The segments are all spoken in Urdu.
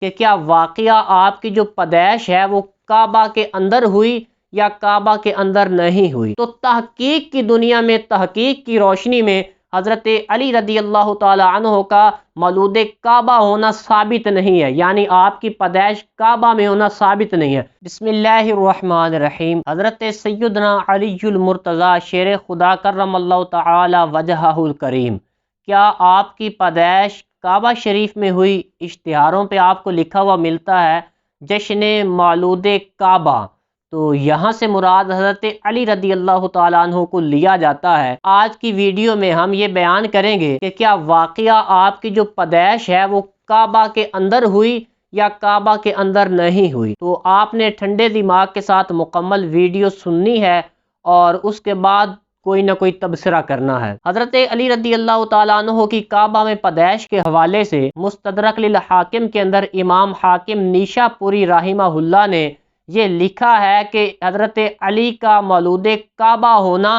کہ کیا واقعہ آپ کی جو پیدائش ہے وہ کعبہ کے اندر ہوئی یا کعبہ کے اندر نہیں ہوئی؟ تو تحقیق کی دنیا میں، تحقیق کی روشنی میں حضرت علی رضی اللہ تعالی عنہ کا مولود کعبہ ہونا ثابت نہیں ہے، یعنی آپ کی پیدائش کعبہ میں ہونا ثابت نہیں ہے۔ بسم اللہ الرحمن الرحیم۔ حضرت سیدنا علی المرتضیٰ شیر خدا کرم اللہ تعالی وجہہ الکریم، کیا آپ کی پیدائش کعبہ شریف میں ہوئی؟ اشتہاروں پہ آپ کو لکھا ہوا ملتا ہے جشن مولود کعبہ، تو یہاں سے مراد حضرت علی رضی اللہ تعالیٰ عنہ کو لیا جاتا ہے۔ آج کی ویڈیو میں ہم یہ بیان کریں گے کہ کیا واقعہ آپ کی جو پیدائش ہے وہ کعبہ کے اندر ہوئی یا کعبہ کے اندر نہیں ہوئی۔ تو آپ نے ٹھنڈے دماغ کے ساتھ مکمل ویڈیو سننی ہے اور اس کے بعد کوئی نہ کوئی تبصرہ کرنا ہے۔ حضرت علی رضی اللہ تعالیٰ عنہ کی کعبہ میں پیدائش کے حوالے سے مستدرک للحاکم کے اندر امام حاکم نیشا پوری رحمہ اللہ نے یہ لکھا ہے کہ حضرت علی کا مولود کعبہ ہونا،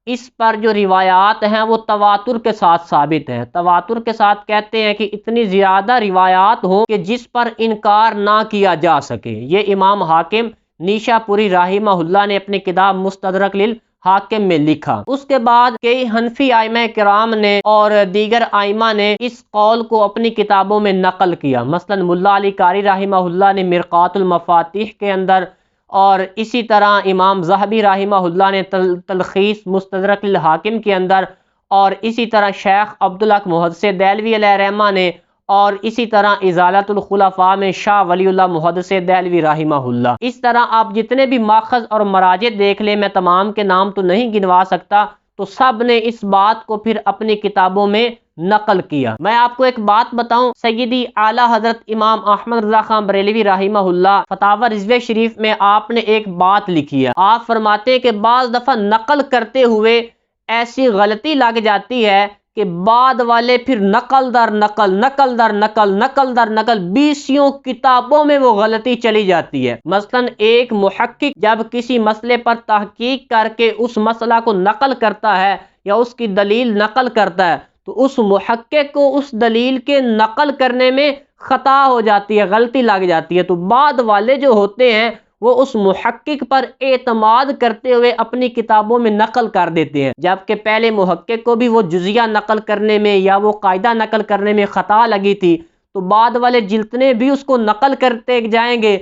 اس پر جو روایات ہیں وہ تواتر کے ساتھ ثابت ہیں۔ تواتر کے ساتھ کہتے ہیں کہ اتنی زیادہ روایات ہوں کہ جس پر انکار نہ کیا جا سکے۔ یہ امام حاکم نیشا پوری رحمہ اللہ نے اپنی کتاب مستدرک للحاکم میں لکھا۔ اس کے بعد کئی حنفی ائمہ کرام نے اور دیگر ائمہ نے اس قول کو اپنی کتابوں میں نقل کیا، مثلا ملا علی قاری رحمہ اللہ نے مرقات المفاتیح کے اندر، اور اسی طرح امام ذہبی رحمہ اللہ نے تلخیص مستدرک للحاکم کے اندر، اور اسی طرح شیخ عبدالحق محدث دہلوی علیہ رحمہ نے، اور اسی طرح ازالۃ الخلفاء میں شاہ ولی اللہ محدث دہلوی رحمہ اللہ۔ اس طرح آپ جتنے بھی ماخذ اور مراجع دیکھ لیں، میں تمام کے نام تو نہیں گنوا سکتا، تو سب نے اس بات کو پھر اپنی کتابوں میں نقل کیا۔ میں آپ کو ایک بات بتاؤں، سیدی اعلیٰ حضرت امام احمد رضا خان بریلوی رحمہ اللہ فتاوی رضویہ شریف میں آپ نے ایک بات لکھی ہے۔ آپ فرماتے ہیں کہ بعض دفعہ نقل کرتے ہوئے ایسی غلطی لگ جاتی ہے کہ بعد والے پھر نقل در نقل، نقل در نقل، نقل در نقل 20 کتابوں میں وہ غلطی چلی جاتی ہے۔ مثلا ایک محقق جب کسی مسئلے پر تحقیق کر کے اس مسئلہ کو نقل کرتا ہے یا اس کی دلیل نقل کرتا ہے، تو اس محقق کو اس دلیل کے نقل کرنے میں خطا ہو جاتی ہے، غلطی لگ جاتی ہے، تو بعد والے جو ہوتے ہیں وہ اس محقق پر اعتماد کرتے ہوئے اپنی کتابوں میں نقل کر دیتے ہیں، جبکہ پہلے محقق کو بھی وہ جزیہ نقل کرنے میں یا وہ قاعدہ نقل کرنے میں خطا لگی تھی، تو بعد والے جتنے بھی اس کو نقل کرتے جائیں گے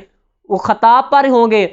وہ خطا پر ہوں گے۔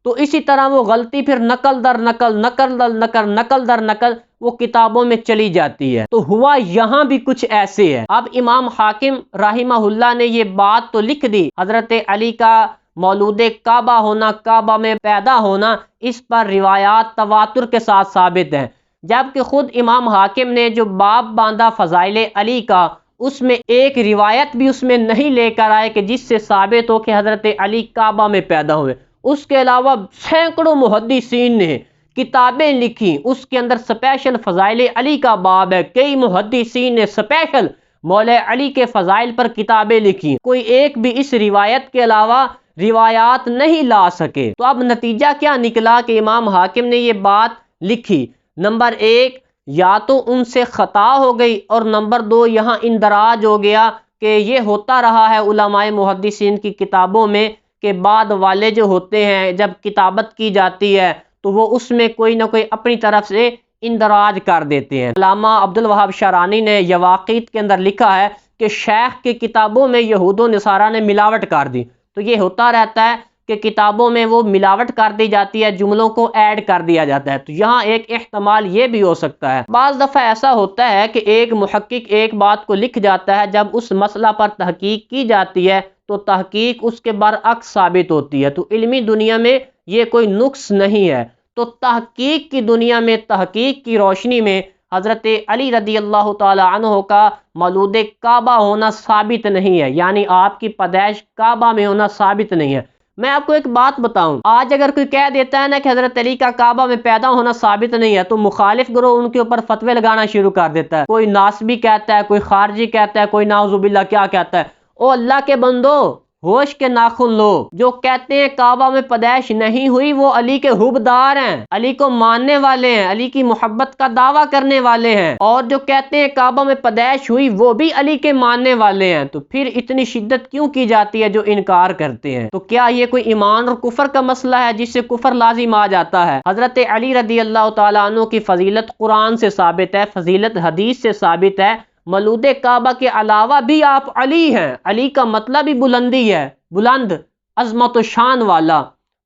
تو اسی طرح وہ غلطی پھر نقل در نقل، نقل در نقل، نقل در نقل وہ کتابوں میں چلی جاتی ہے۔ تو ہوا یہاں بھی کچھ ایسے ہے۔ اب امام حاکم رحمہ اللہ نے یہ بات تو لکھ دی، حضرت علی کا مولود کعبہ ہونا، کعبہ میں پیدا ہونا، اس پر روایات تواتر کے ساتھ ثابت ہیں، جبکہ خود امام حاکم نے جو باب باندھا فضائل علی کا، اس میں ایک روایت بھی اس میں نہیں لے کر آئے کہ جس سے ثابت ہو کہ حضرت علی کعبہ میں پیدا ہوئے۔ اس کے علاوہ سینکڑوں محدثین نے کتابیں لکھی، اس کے اندر سپیشل فضائل علی کا باب ہے، کئی محدثین نے سپیشل مولا علی کے فضائل پر کتابیں لکھی، کوئی ایک بھی اس روایت کے علاوہ روایات نہیں لا سکے۔ تو اب نتیجہ کیا نکلا کہ امام حاکم نے یہ بات لکھی، نمبر 1 یا تو ان سے خطا ہو گئی، اور نمبر 2 یہاں اندراج ہو گیا کہ یہ ہوتا رہا ہے علماء محدثین کی کتابوں میں کہ بعد والے جو ہوتے ہیں جب کتابت کی جاتی ہے تو وہ اس میں کوئی نہ کوئی اپنی طرف سے اندراج کر دیتے ہیں۔ علامہ عبدالوہاب شارانی نے یواقیت کے اندر لکھا ہے کہ شیخ کی کتابوں میں یہود و نصارہ نے ملاوٹ کر دی، تو یہ ہوتا رہتا ہے کہ کتابوں میں وہ ملاوٹ کر دی جاتی ہے، جملوں کو ایڈ کر دیا جاتا ہے، تو یہاں ایک احتمال یہ بھی ہو سکتا ہے۔ بعض دفعہ ایسا ہوتا ہے کہ ایک محقق ایک بات کو لکھ جاتا ہے، جب اس مسئلہ پر تحقیق کی جاتی ہے تو تحقیق اس کے برعکس ثابت ہوتی ہے، تو علمی دنیا میں یہ کوئی نقص نہیں ہے۔ تو تحقیق کی دنیا میں، تحقیق کی روشنی میں حضرت علی رضی اللہ تعالی عنہ کا مولود کعبہ ہونا ثابت نہیں ہے، یعنی آپ کی پیدائش کعبہ میں ہونا ثابت نہیں ہے۔ میں آپ کو ایک بات بتاؤں، آج اگر کوئی کہہ دیتا ہے نا کہ حضرت علی کا کعبہ میں پیدا ہونا ثابت نہیں ہے، تو مخالف گروہ ان کے اوپر فتوے لگانا شروع کر دیتا ہے، کوئی ناسبی کہتا ہے، کوئی خارجی کہتا ہے، کوئی نعوذ باللہ کیا کہتا ہے۔ او اللہ کے بندو، ہوش کے ناخن لوگ جو کہتے ہیں کعبہ میں پیدائش نہیں ہوئی، وہ علی کے حبدار ہیں، علی کو ماننے والے ہیں، علی کی محبت کا دعویٰ کرنے والے ہیں، اور جو کہتے ہیں کعبہ میں پیدائش ہوئی وہ بھی علی کے ماننے والے ہیں۔ تو پھر اتنی شدت کیوں کی جاتی ہے جو انکار کرتے ہیں؟ تو کیا یہ کوئی ایمان اور کفر کا مسئلہ ہے جس سے کفر لازم آ جاتا ہے؟ حضرت علی رضی اللہ تعالیٰ عنہ کی فضیلت قرآن سے ثابت ہے، فضیلت حدیث سے ثابت ہے۔ مولود کعبہ کے علاوہ بھی آپ علی ہیں، علی کا مطلب ہی بلندی ہے، بلند، عظمت و شان والا۔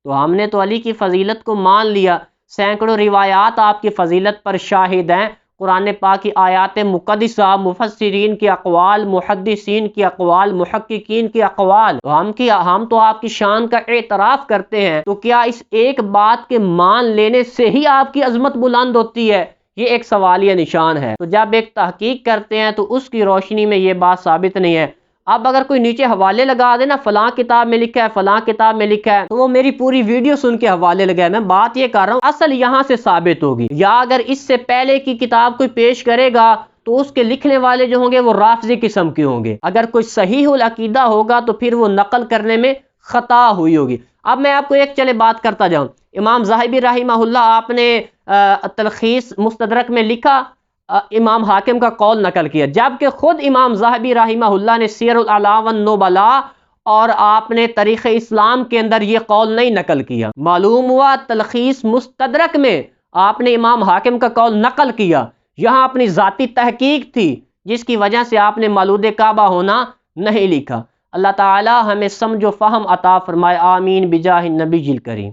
تو ہم نے تو علی کی فضیلت کو مان لیا، سینکڑوں روایات آپ کی فضیلت پر شاہد ہیں، قرآن پاک کی آیات مقدسہ، مفسرین کے اقوال، محدثین کے اقوال، محققین کے اقوال، تو ہم تو آپ کی شان کا اعتراف کرتے ہیں۔ تو کیا اس ایک بات کے مان لینے سے ہی آپ کی عظمت بلند ہوتی ہے؟ یہ ایک سوالیہ نشان ہے۔ تو جب ایک تحقیق کرتے ہیں تو اس کی روشنی میں یہ بات ثابت نہیں ہے۔ اب اگر کوئی نیچے حوالے لگا دے نا، فلاں کتاب میں لکھا ہے، فلاں کتاب میں لکھا ہے، تو وہ میری پوری ویڈیو سن کے حوالے لگائے۔ میں بات یہ کر رہا ہوں اصل یہاں سے ثابت ہوگی، یا اگر اس سے پہلے کی کتاب کوئی پیش کرے گا تو اس کے لکھنے والے جو ہوں گے وہ رافضی قسم کے ہوں گے۔ اگر کوئی صحیح العقیدہ ہوگا تو پھر وہ نقل کرنے میں خطا ہوئی ہوگی۔ اب میں آپ کو ایک چلے بات کرتا جاؤں، امام ذاہبی رحمہ اللہ، آپ نے تلخیص مستدرک میں لکھا، امام حاکم کا قول نقل کیا، جبکہ خود امام ذاہبی رحمہ اللہ نے سیر الاعلام والنبلاء اور آپ نے تاریخ اسلام کے اندر یہ قول نہیں نقل کیا۔ معلوم ہوا تلخیص مستدرک میں آپ نے امام حاکم کا قول نقل کیا، یہاں اپنی ذاتی تحقیق تھی جس کی وجہ سے آپ نے مولود کعبہ ہونا نہیں لکھا۔ اللہ تعالی ہمیں سمجھ و فہم عطا فرمائے، آمین بجاہ النبی الکریم۔